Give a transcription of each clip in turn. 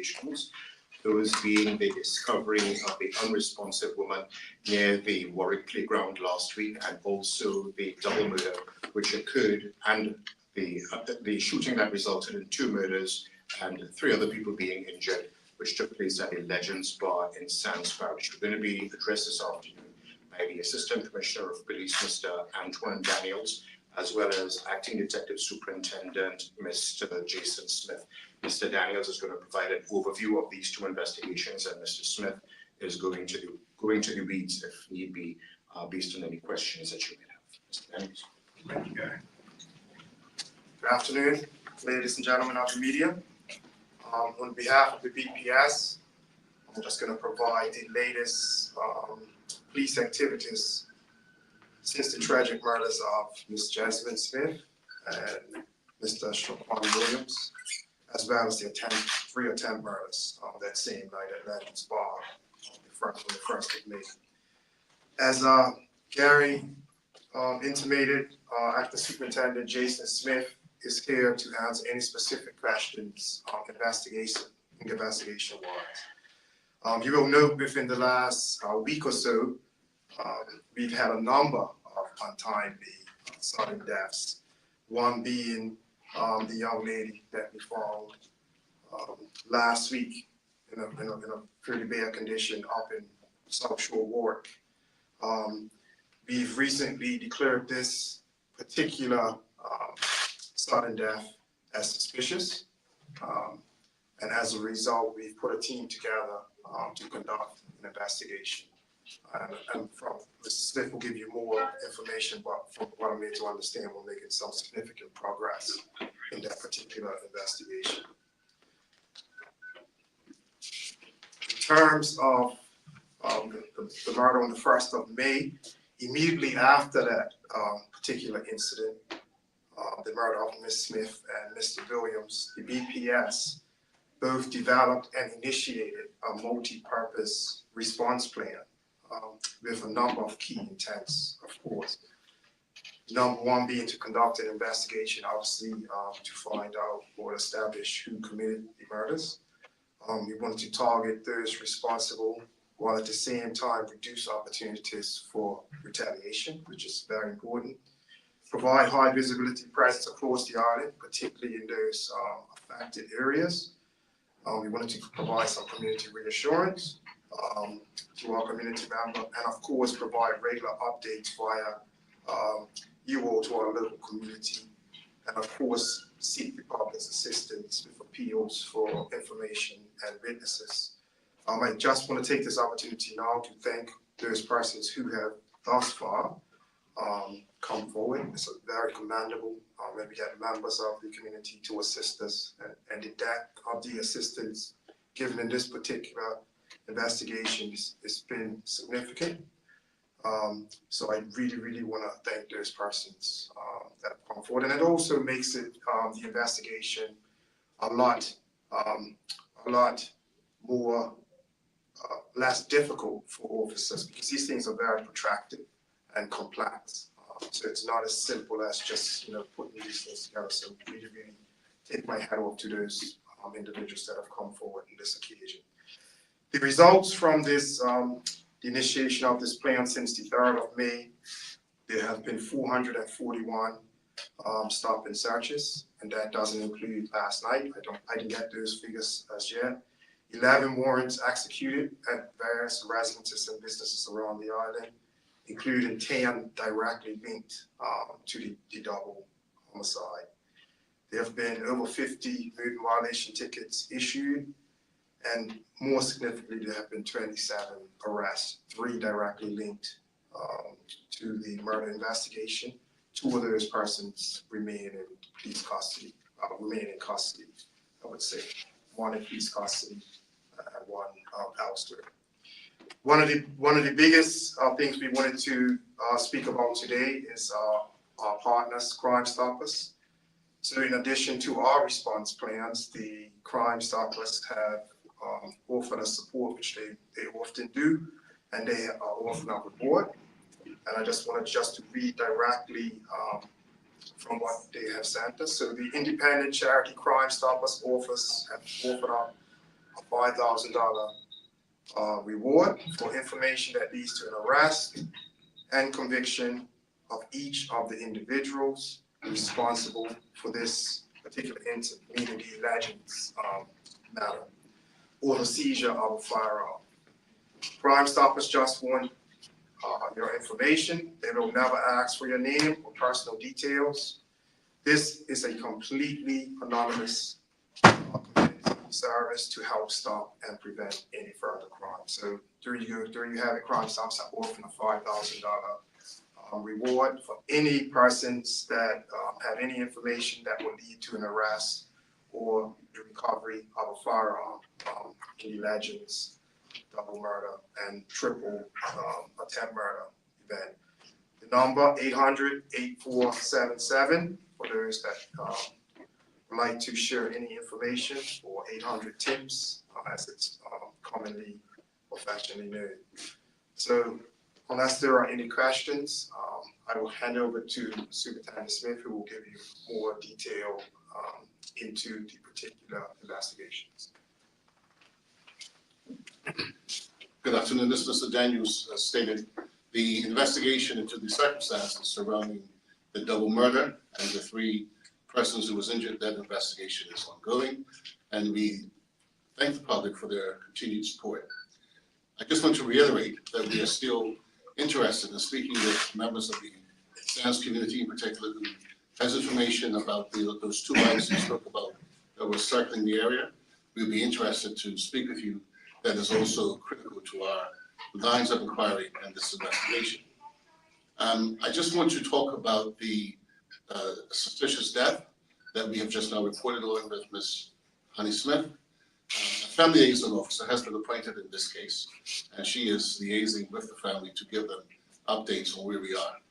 investigations, those being the discovery of the unresponsive woman near the Warwick Playground last week, and also the double murder which occurred, and the shooting that resulted in 2 murders and 3 other people being injured, which took place at a Legends Bar in Sands Parish. We're going to be addressed this afternoon by the Assistant Commissioner of Police, Mr. Antoine Daniels, as well as Acting Detective Superintendent, Mr. Jason Smith. Mr. Daniels is going to provide an overview of these 2 investigations, and Mr. Smith is going to the weeds if need be, based on any questions that you may have. Mr. Daniels. Thank you, Gary. Good afternoon, ladies and gentlemen of the media. On behalf of the BPS, I'm just going to provide the latest police activities since the tragic murders of Ms. Jasmine Smith and Mr. Shaquan Williams, as well as the 3 attempt murders that same night at Legends Bar on the 1st of May. As Gary intimated, Acting Superintendent Jason Smith is here to answer any specific questions on investigation wise. You will note within the last week or so, we've had a number of untimely sudden deaths. One being the young lady that we found last week in a pretty bad condition up in South Shore Warwick. We've recently declared this particular sudden death as suspicious, and as a result, we've put a team together to conduct an investigation. And from Mr. Smith will give you more information, but from what I'm able to understand, we're making some significant progress in that particular investigation. In terms of the murder on the 1st of May, immediately after that particular incident, the murder of Ms. Smith and Mr. Williams, the BPS both developed and initiated a multi-purpose response plan with a number of key intents, of course. Number 1 being to conduct an investigation, obviously, to find out or establish who committed the murders. We wanted to target those responsible, while at the same time reduce opportunities for retaliation, which is very important. Provide high visibility presence across the island, particularly in those affected areas. We wanted to provide some community reassurance to our community members, and of course provide regular updates via you all to our local community, and of course seek the public's assistance with appeals for information and witnesses. I just want to take this opportunity now to thank those persons who have thus far come forward. It's very commendable when we get members of the community to assist us, and the depth of the assistance given in this particular investigation has been significant. So I really want to thank those persons that have come forward, and it also makes it the investigation a lot more less difficult for officers, because these things are very protracted and complex. So it's not as simple as just putting these things together. So really take my hat off to those individuals that have come forward on this occasion. The results from this, the initiation of this plan since the 3rd of May, there have been 441 stop and searches, and that doesn't include last night. I didn't get those figures as yet. 11 warrants executed at various residences and businesses around the island, including 10 directly linked to the double homicide. There have been over 50 movement violation tickets issued, and more significantly, there have been 27 arrests, 3 directly linked to the murder investigation. 2 of those persons remain in police custody, I would say. 1 in police custody and 1 elsewhere. One of the biggest things we wanted to speak about today is our partners, Crime Stoppers. So in addition to our response plans, the Crime Stoppers have offered us support, which they often do, and they are often on board. And I just wanted to read directly from what they have sent us. So the Independent Charity Crime Stoppers Office have offered up a $5,000 reward for information that leads to an arrest and conviction of each of the individuals responsible for this particular incident, meaning the Legends matter, or the seizure of a firearm. Crime Stoppers just want your information. They will never ask for your name or personal details. This is a completely anonymous community service to help stop and prevent any further crime. So during you having Crime Stoppers, I'm offering a $5,000 reward for any persons that have any information that will lead to an arrest or the recovery of a firearm in the Legends double murder and triple attempt murder event. The number 800-8477 for those that would like to share any information, or 800-TIMPS as it's commonly affectionately known. So unless there are any questions, I will hand over to Superintendent Smith, who will give you more detail into the particular investigations. Good afternoon. As Mr. Daniels stated, the investigation into the circumstances surrounding the double murder and the 3 persons who was injured, that investigation is ongoing, and we thank the public for their continued support. I just want to reiterate that we are still interested in speaking with members of the SANS community in particular who has information about those 2 items you spoke about that were circling the area. We'll be interested to speak with you. That is also critical to our lines of inquiry and this investigation. I just want to talk about the suspicious death that we have just now reported along with Ms. Honey Smith. A family liaison officer has been appointed in this case, and she is liaising with the family to give them updates on where we are.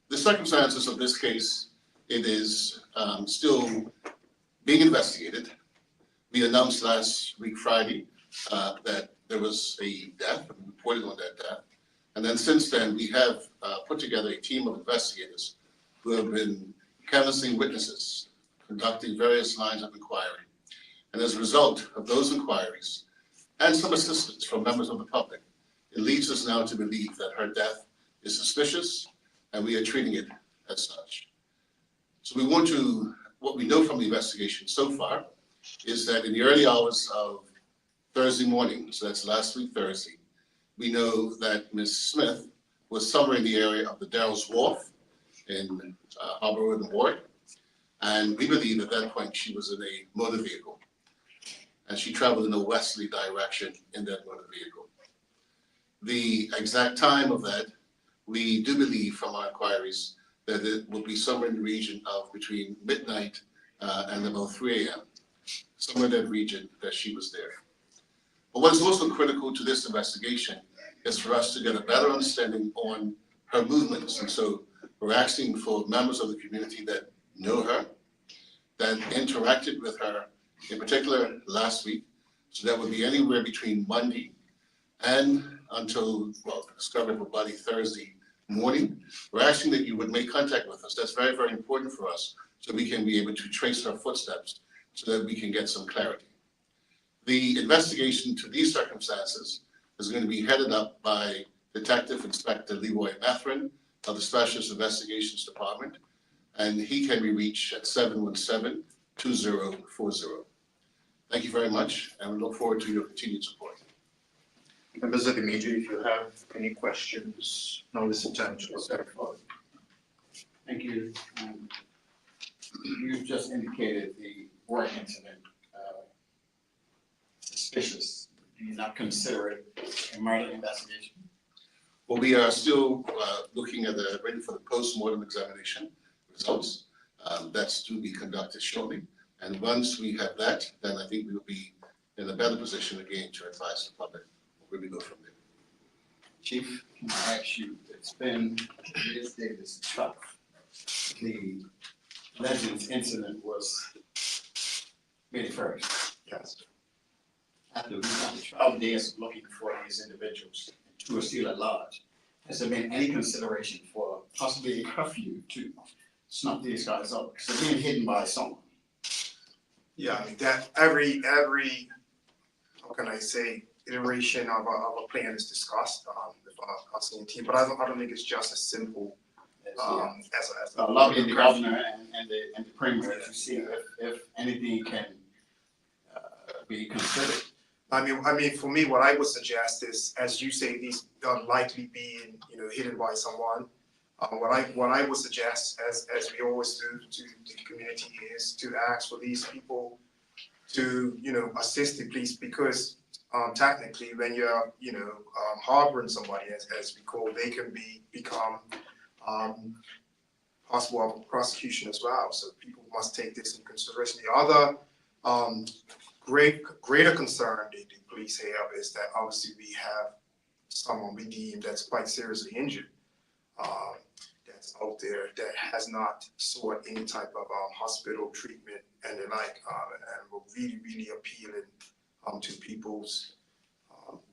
The circumstances of this case, it is still being investigated. We announced last week, Friday, that there was a death, and we reported on that death. And then since then, we have put together a team of investigators who have been canvassing witnesses, conducting various lines of inquiry. And as a result of those inquiries and some assistance from members of the public, it leads us now to believe that her death is suspicious, and we are treating it as such. So what we know from the investigation so far is that in the early hours of Thursday morning, so that's last week Thursday, we know that Ms. Smith was somewhere in the area of the Darrell's Wharf in Harbor Road and Ward, and we believe at that point she was in a motor vehicle, and she traveled in a westerly direction in that motor vehicle. The exact time of that, we do believe from our inquiries that it will be somewhere in the region of between midnight and about 3 a.m., somewhere in that region that she was there. But what is also critical to this investigation is for us to get a better understanding on her movements. And so we're asking for members of the community that know her, that interacted with her, in particular last week. So that would be anywhere between Monday and until, well, the discovery of her body Thursday morning. We're asking that you would make contact with us. That's very, very important for us, so we can be able to trace her footsteps so that we can get some clarity. The investigation to these circumstances is going to be headed up by Detective Inspector Leroy Mathrin of the Specialist Investigations Department, and he can be reached at 717-2040. Thank you very much, and we look forward to your continued support. Members of the media, if you have any questions, now is the time to ask. Thank you. You just indicated the work incident suspicious. Do you not consider it a murder investigation? Well, we are still looking at ready for the post-mortem examination results. That's to be conducted shortly. And once we have that, then I think we will be in a better position again to advise the public where we go from there. Chief, can I ask you, it's been, this date is tough. The Legends incident was May 1st. Yes. After we've done 12 days of looking for these individuals, and 2 are still at large, has there been any consideration for possibly a curfew to snuff these guys out? Because they're being hidden by someone. Yeah, I mean, that every how can I say, iteration of a plan is discussed, with our senior team, but I don't think it's just as simple, as a. Lobbying the governor and the premier to see if anything can be considered. I mean, for me, what I would suggest is, as you say, these are likely being, hidden by someone. What I would suggest, as we always do to the community, is to ask for these people to, assist the police, because technically, when you're, harboring somebody, as we call, they can become possible of prosecution as well. So people must take this into consideration. The other greater concern the police have is that obviously we have someone we deem that's quite seriously injured, that's out there that has not sought any type of hospital treatment and the like, and we're really appealing to people's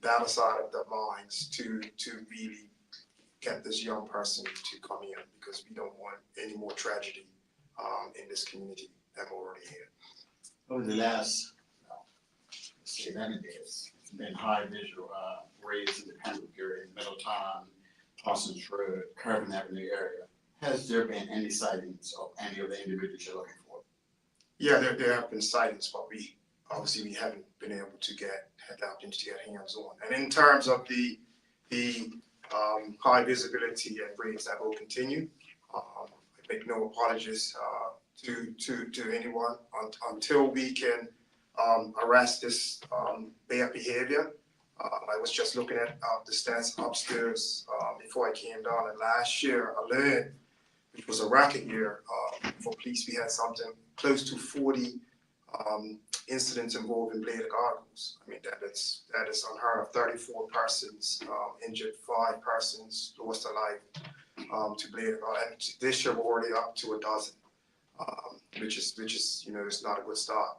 battle side of their minds to really get this young person to come in, because we don't want any more tragedy in this community than we're already here. Over the last, let's say 11 days, it's been high visual raised in the Pembroke area, Middletown, Parsons Road, Curvin Avenue area. Has there been any sightings of any of the individuals you're looking for? Yeah, there have been sightings, but we haven't been able to have the opportunity to get hands on. And in terms of the high visibility and raids, that will continue. I make no apologies to anyone until we can arrest this bad behavior. I was just looking at the stats upstairs before I came down, and last year alone, which was a record year for police, we had something close to 40 incidents involving bladed articles. I mean, that is unheard of. 34 persons injured, 5 persons lost their life to bladed articles. And this year we're already up to a dozen, which is it's not a good start.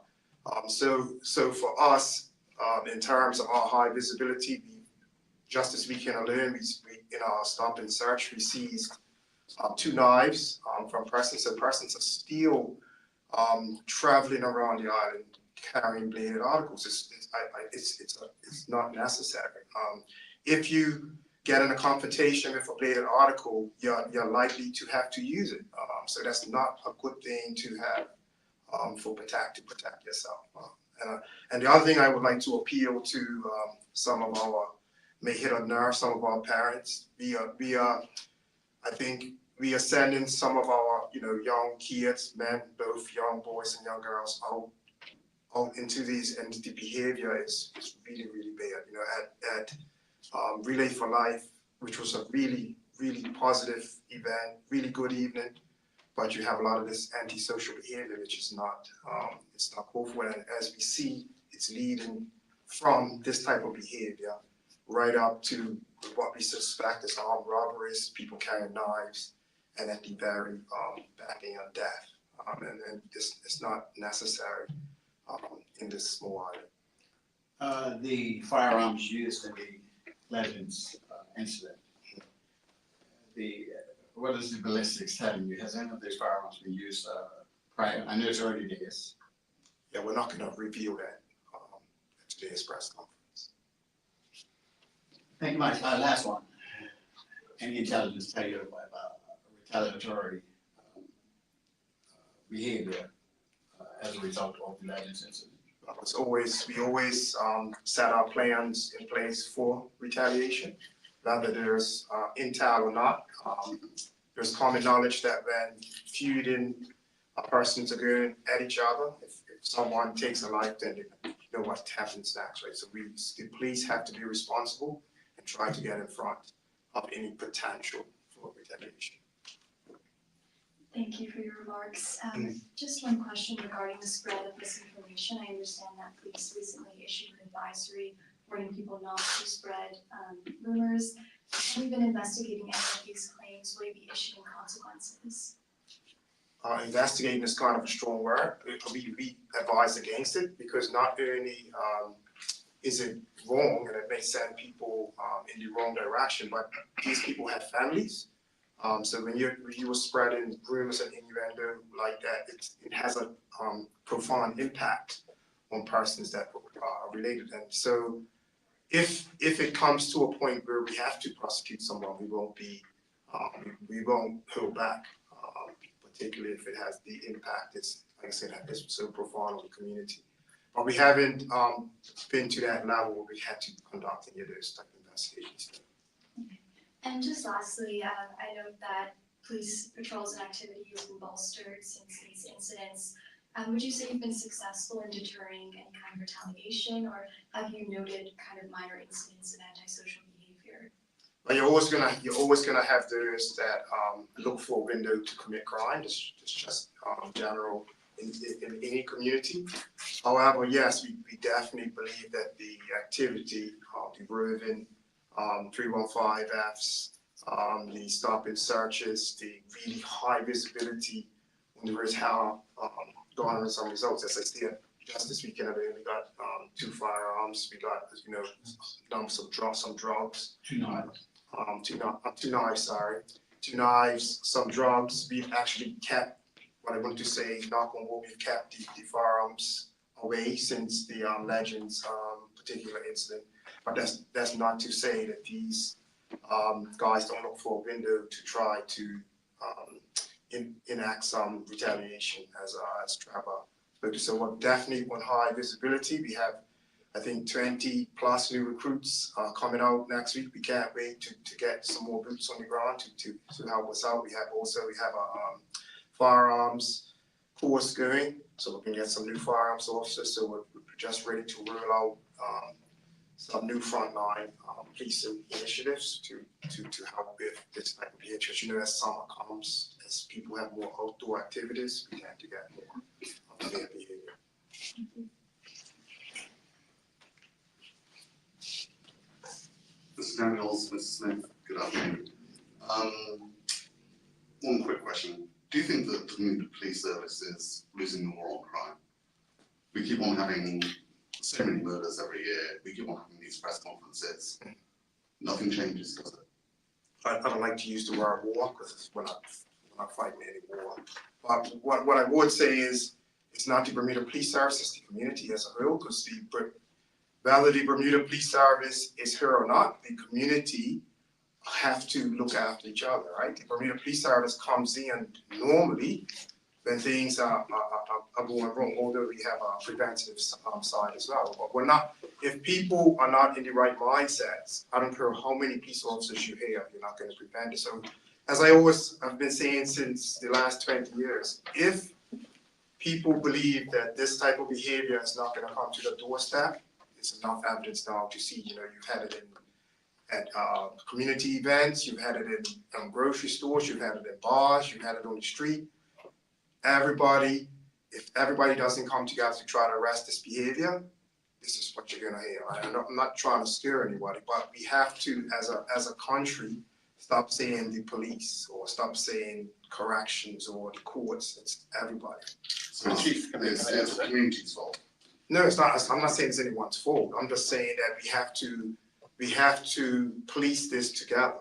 So for us, in terms of our high visibility, just this weekend alone, we in our stop and search, we seized 2 knives from persons. So persons are still traveling around the island carrying bladed articles. It's not necessary. If you get in a confrontation with a bladed article, you're likely to have to use it. So that's not a good thing to have to protect yourself. And the other thing I would like to appeal to some of our, may hit a nerve, some of our parents. I think we are sending some of our, young kids, men, both young boys and young girls, out into these, and the behavior is really bad. At Relay for Life, which was a really positive event, really good evening, but you have a lot of this antisocial behavior, which is not, it's not hopeful. And as we see, it's leading from this type of behavior right up to what we suspect is armed robberies, people carrying knives, and at the very back end of death. And this is not necessary in this small island. The firearms used in the Legends incident, what is the ballistics telling you? Has any of these firearms been used prior? I know it's early days. Yeah, we're not going to reveal that at today's press conference. Thank you, Mike. Last one. Any intelligence tell you about retaliatory behavior as a result of the Legends incident? We always set our plans in place for retaliation, whether there's intel or not. There's common knowledge that when feuding persons are going at each other, if someone takes a life, then you know what happens next, right? So the police have to be responsible and try to get in front of any potential for retaliation. Thank you for your remarks. Just one question regarding the spread of misinformation. I understand that police recently issued an advisory warning people not to spread rumors. Have you been investigating any of these claims? Will you be issuing consequences? Investigating is kind of a strong word. We advise against it, because not only is it wrong and it may send people in the wrong direction, but these people have families. So when you were spreading rumors and innuendo like that, it has a profound impact on persons that are related. And so if it comes to a point where we have to prosecute someone, we won't hold back, particularly if it has the impact. It's, like I said, it's so profound on the community. But we haven't been to that level where we had to conduct any of those type of investigations. And just lastly, I note that police patrols and activities have been bolstered since these incidents. Would you say you've been successful in deterring any kind of retaliation, or have you noted kind of minor incidents of antisocial behavior? But you're always gonna have those that look for a window to commit crime. It's just general in any community. However, yes, we definitely believe that the activity of the roving 315Fs, the stop and searches, the really high visibility on the roads, how garnering some results. As I said, just this weekend we got 2 firearms, we got some drugs. 2 knives. 2 knives, sorry. 2 knives, some drugs. We've actually kept, what I want to say, knock on wood, we've kept the firearms away since the Legends particular incident. But that's not to say that these guys don't look for a window to try to enact some retaliation as Trevor. So we're definitely on high visibility. We have, I think, 20 plus new recruits coming out next week. We can't wait to get some more boots on the ground to help us out. We have a firearms course going, so we can get some new firearms officers. So we're just ready to roll out some new frontline policing initiatives to help with this type of behavior. You know, as summer comes, as people have more outdoor activities, we tend to get more of their behavior. Mr. Daniels, Mr. Smith, good afternoon. One quick question. Do you think that the community police service is losing the war on crime? We keep on having so many murders every year. We keep on having these press conferences. Nothing changes, does it? I don't like to use the word war because we're not fighting any war. But what I would say is it's not the Bermuda Police Service, it's the community as a whole, because whether the Bermuda Police Service is here or not, the community have to look after each other, right? The Bermuda Police Service comes in normally when things are going wrong, although we have a preventive side as well. But we're not, if people are not in the right mindsets, I don't care how many police officers you have, you're not going to prevent it. So as I've been saying since the last 20 years, if people believe that this type of behavior is not going to come to the doorstep, it's enough evidence now to see, you've had it at community events, you've had it in grocery stores, you've had it in bars, you've had it on the street. If everybody doesn't come together to try to arrest this behavior, this is what you're gonna hear. I'm not trying to scare anybody, but we have to, as a country, stop saying the police or stop saying corrections or the courts. It's everybody. So Chief, it's the community's fault. No, it's not. I'm not saying it's anyone's fault. I'm just saying that we have to police this together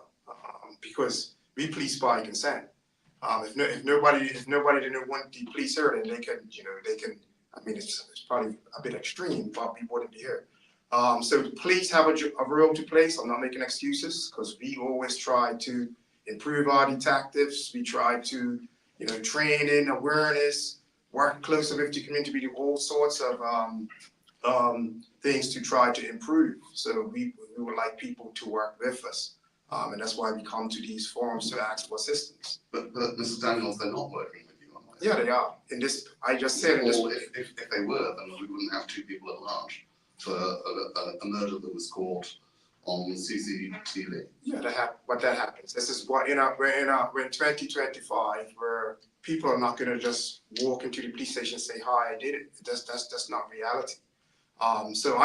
because we police by consent. If nobody didn't want the police here, then they can. I mean, it's probably a bit extreme, but we wouldn't be here. So the police have a role to play. So I'm not making excuses because we always try to improve our detectives. We try to, training, awareness, work closer with the community, we do all sorts of things to try to improve. So we would like people to work with us. And that's why we come to these forums to ask for assistance. But Mr. Daniels, they're not working with you, are they? Yeah, they are. I just said in this. Well, if they were, then we wouldn't have 2 people at large for a murder that was caught on CCTV. Yeah, that happens. This is what we're in 2025, where people are not going to just walk into the police station and say, "Hi, I did it." That's not reality. So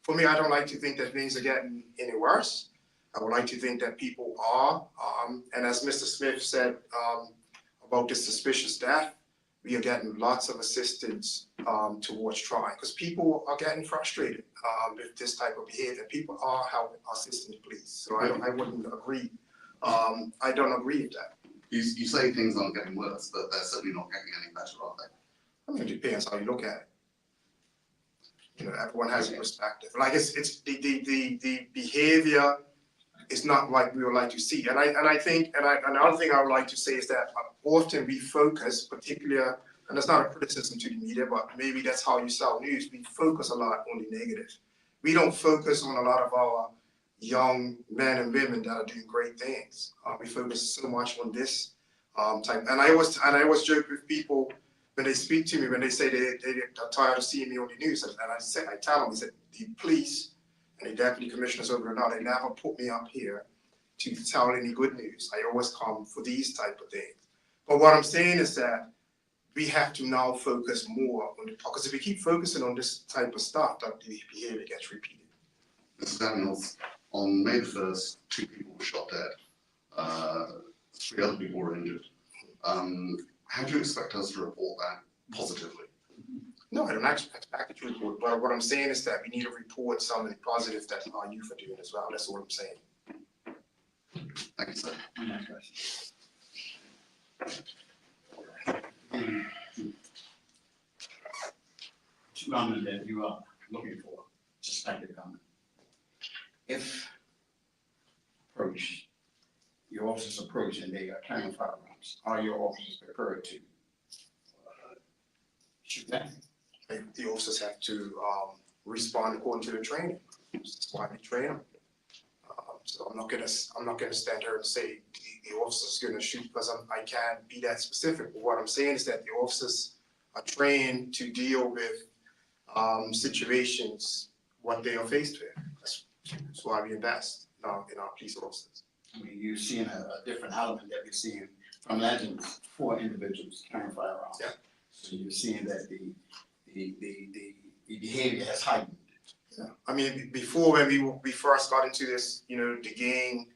for me, I don't like to think that things are getting any worse. I would like to think that people are, and as Mr. Smith said about the suspicious death, we are getting lots of assistance towards trying, because people are getting frustrated with this type of behavior. People are assisting the police, so I wouldn't agree. I don't agree with that. You say things aren't getting worse, but they're certainly not getting any better, are they? I mean, it depends how you look at it. everyone has a perspective. Like it's the behavior is not like we would like to see. And I think another thing I would like to say is that often we focus, particularly, and it's not a criticism to the media, but maybe that's how you sell news. We focus a lot on the negative. We don't focus on a lot of our young men and women that are doing great things. We focus so much on this type. And I always joke with people when they speak to me, when they say they are tired of seeing me on the news, and I tell them, I said, the police and the deputy commissioners over and now, they never put me up here to tell any good news. I always come for these type of things. But what I'm saying is that we have to now focus more on the, because if we keep focusing on this type of stuff, that the behavior gets repeated. Mr. Daniels, on May the 1st, 2 people were shot dead. 3 other people were injured. How do you expect us to report that positively? No, I don't actually expect you to report, but what I'm saying is that we need to report some of the positives that our youth are doing as well. That's what I'm saying. Thank you, sir. Next question. Two gunmen that you are looking for, suspected gunmen. If approached, your officers approach and they are carrying firearms, are your officers prepared to shoot them? The officers have to respond according to the training. That's why we train them. So I'm not gonna stand here and say the officer's gonna shoot because I can't be that specific. But what I'm saying is that the officers are trained to deal with situations what they are faced with. That's why we invest in our police officers. I mean, you're seeing a different element that we're seeing from Legends, 4 individuals carrying firearms. Yeah. So you're seeing that the behavior has heightened. Yeah. I mean, before when we first got into this, the gang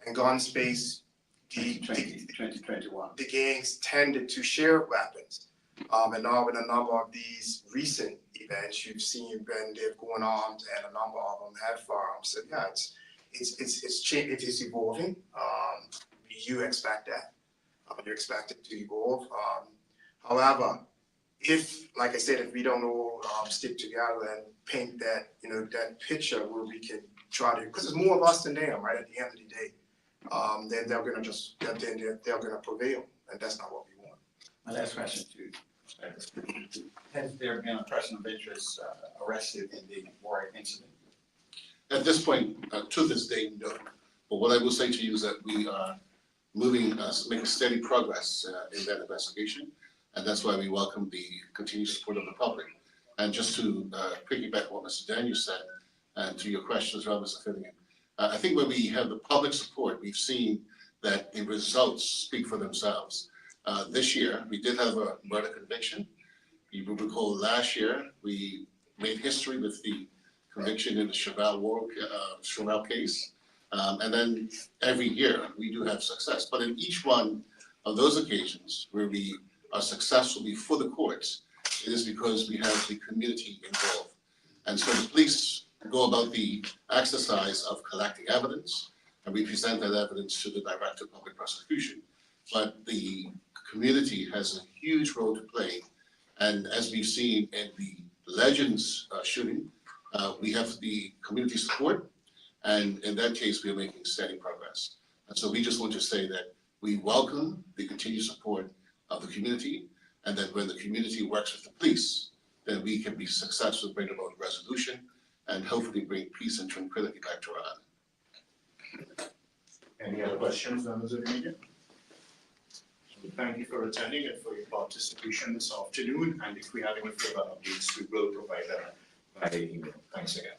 and gun space, 2021. the gangs tended to share weapons. And now with a number of these recent events, you've seen when they've gone armed and a number of them had firearms. So yeah, it is evolving. You expect that. You expect it to evolve. However, if, like I said, if we don't all stick together and paint that, that picture where we can try to, because there's more of us than them, right? At the end of the day, then they're gonna prevail, and that's not what we want. My last question to has there been a person of interest arrested in the Warwick incident? At this point, to this day, no. But what I will say to you is that we are moving, making steady progress in that investigation. And that's why we welcome the continued support of the public. And just to piggyback on what Mr. Daniels said, and to your question as well, Mr. Finnegan, I think when we have the public support, we've seen that the results speak for themselves. This year, we did have a murder conviction. You will recall last year, we made history with the conviction in the Chevelle case. And then every year, we do have success. But in each one of those occasions where we are successful before the courts, it is because we have the community involved. And so the police go about the exercise of collecting evidence, and we present that evidence to the Director of Public Prosecution. But the community has a huge role to play. And as we've seen in the Legends shooting, we have the community support, and in that case, we are making steady progress. And so we just want to say that we welcome the continued support of the community, and that when the community works with the police, then we can be successful in bringing about resolution and hopefully bring peace and tranquility back to our island. Any other questions, members of the media? Thank you for attending and for your participation this afternoon. And if we have any further updates, we will provide that by email. Thanks again.